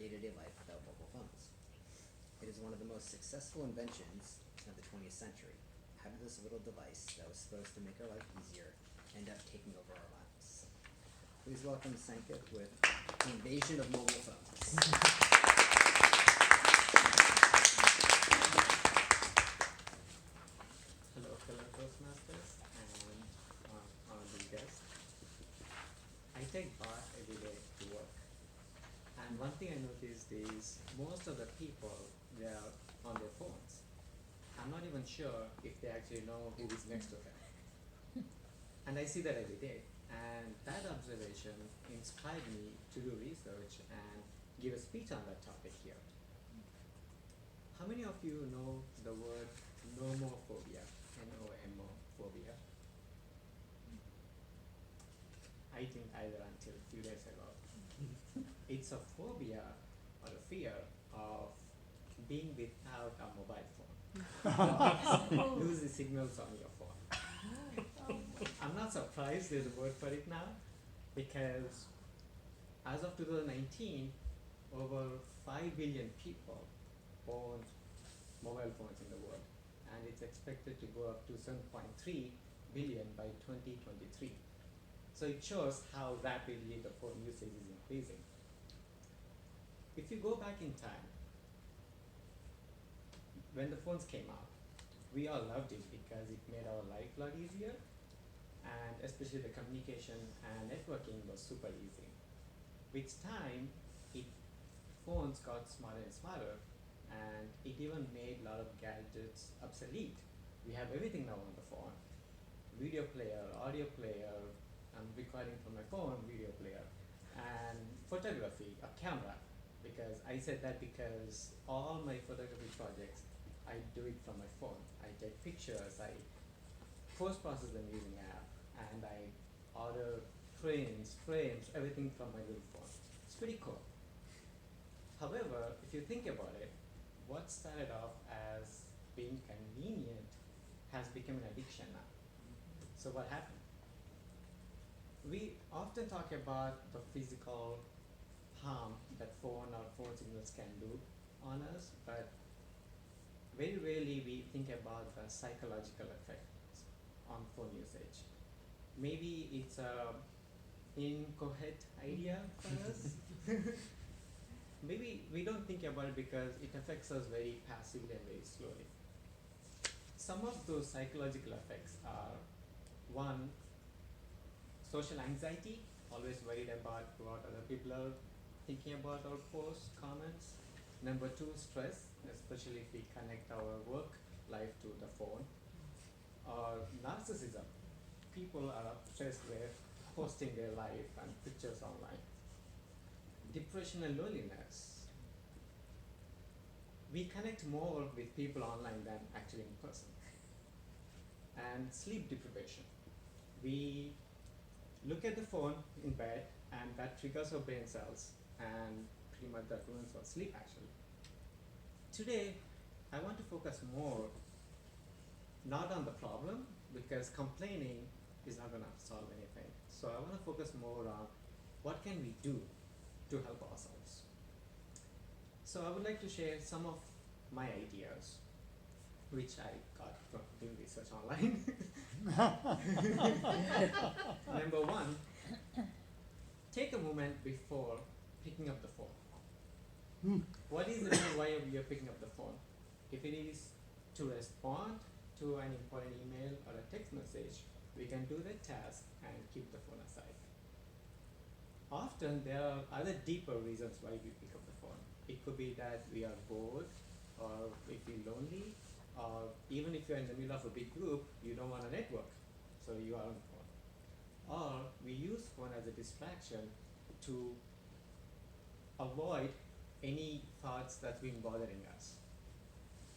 day-to-day life without mobile phones. It is one of the most successful inventions of the 20th century. How did this little device that was supposed to make our life easier end up taking over our lives? Please welcome Sanket with the invasion of mobile phones. Hello, fellow Toastmasters and honorable guests. I take bus every day to work, and one thing I noticed is most of the people, they are on their phones. I'm not even sure if they actually know who is next to them. And I see that every day, and that observation inspired me to do research and give a speech on that topic here. How many of you know the word nomophobia? N-O-M-O phobia. I think either until a few days ago. It's a phobia or a fear of being without a mobile phone. Lose the signals on your phone. I'm not surprised there's a word for it now, because as of 2019, over 5 billion people own mobile phones in the world, and it's expected to go up to 7.3 billion by 2023. So it shows how rapidly the phone usage is increasing. If you go back in time, when the phones came out, we all loved it because it made our life a lot easier, and especially the communication and networking was super easy. With time, phones got smarter and smarter, and it even made a lot of gadgets obsolete. We have everything now on the phone. Video player, audio player, I'm recording from my phone, video player, and photography, a camera. Because I said that because all my photography projects, I do it from my phone. I take pictures, I post-process them using an app, and I order frames, everything from my little phone. It's pretty cool. However, if you think about it, what started off as being convenient has become an addiction now. So what happened? We often talk about the physical harm that phone or phone signals can do on us, but very rarely we think about the psychological effects on phone usage. Maybe it's a incoherent idea for us. Maybe we don't think about it because it affects us very passively and very slowly. Some of those psychological effects are, one, social anxiety, always worried about what other people are thinking about our posts, comments. Number two, stress, especially if we connect our work life to the phone. Or narcissism. People are obsessed with posting their life and pictures online. Depression and loneliness. We connect more with people online than actually in person. And sleep deprivation. We look at the phone in bed, and that triggers our brain cells, and pretty much that ruins our sleep actually. Today, I want to focus more not on the problem, because complaining is not going to solve anything. So I want to focus more on what can we do to help ourselves. So I would like to share some of my ideas, which I got from doing research online. Number one, take a moment before picking up the phone. What is the reason why you're picking up the phone? If it is to respond to an important email or a text message, we can do the task and keep the phone aside. Often there are other deeper reasons why we pick up the phone. It could be that we are bored, or we feel lonely, or even if you're in the middle of a big group, you don't want to network, so you are on the phone. Or we use phone as a distraction to avoid any thoughts that's been bothering us.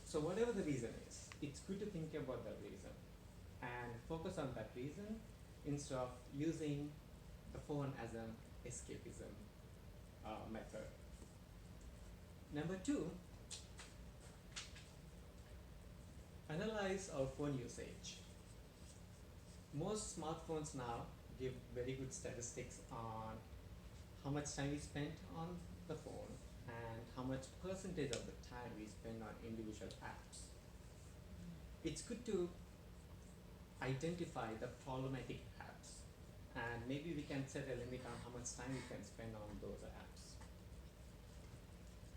So whatever the reason is, it's good to think about that reason and focus on that reason instead of using the phone as an escapism method. Number two, analyze our phone usage. Most smartphones now give very good statistics on how much time we spent on the phone how much percentage of the time we spend on individual apps. It's good to identify the problematic apps, and maybe we can set a limit on how much time we can spend on those apps.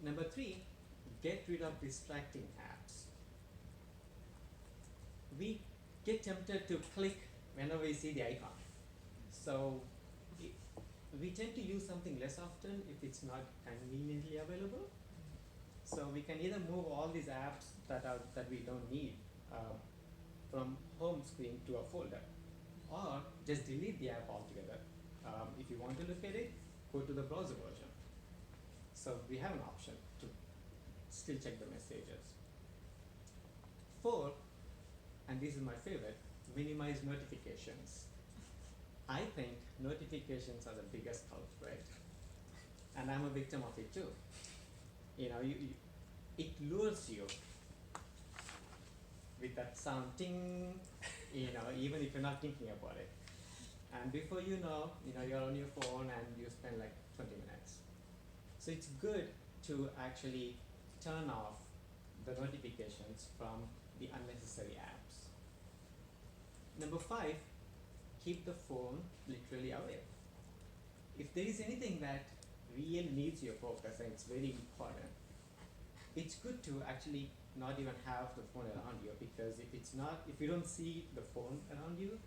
Number 3, get rid of distracting apps. We get tempted to click whenever we see the icon. So we tend to use something less often if it's not conveniently available. So we can either move all these apps that we don't need from home screen to a folder, or just delete the app altogether. If you want to look at it, go to the browser version. So we have an option to still check the messages. 4, and this is my favorite, minimize notifications. I think notifications are the biggest culprit, and I'm a victim of it too. You know, it lures you with that sound ting, you know, even if you're not thinking about it. And before you know, you're on your phone and you spend like 20 minutes. So it's good to actually turn off the notifications from the unnecessary apps. Number 5, keep the phone literally away. If there is anything that really needs your focus and it's very important, it's good to actually not even have the phone around you, because if you don't see the phone around you,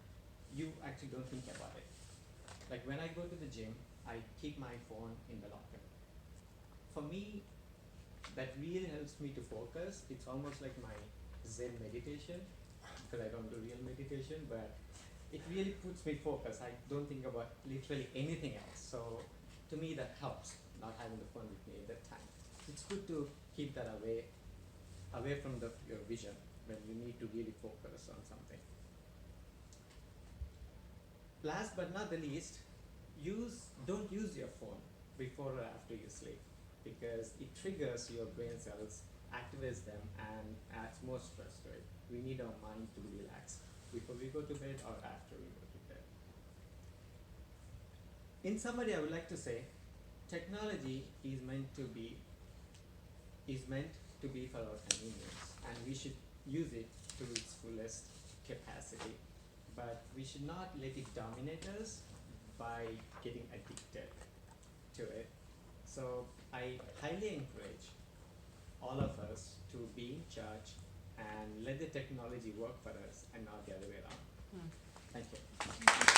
you actually don't think about it. Like when I go to the gym, I keep my phone in the locker. For me, that really helps me to focus. It's almost like my Zen meditation, because I don't do real meditation, but it really puts me focused. I don't think about literally anything else. So to me that helps, not having the phone with me at that time. It's good to keep that away from your vision when you need to really focus on something. Last but not the least, don't use your phone before or after you sleep, because it triggers your brain cells, activates them, and adds more stress to it. We need our mind to relax before we go to bed or after we go to bed. In summary, I would like to say technology is meant to be for our convenience, and we should use it to its fullest capacity, but we should not let it dominate us by getting addicted to it. So I highly encourage all of us to be in charge and let the technology work for us and not the other way around. Thank you.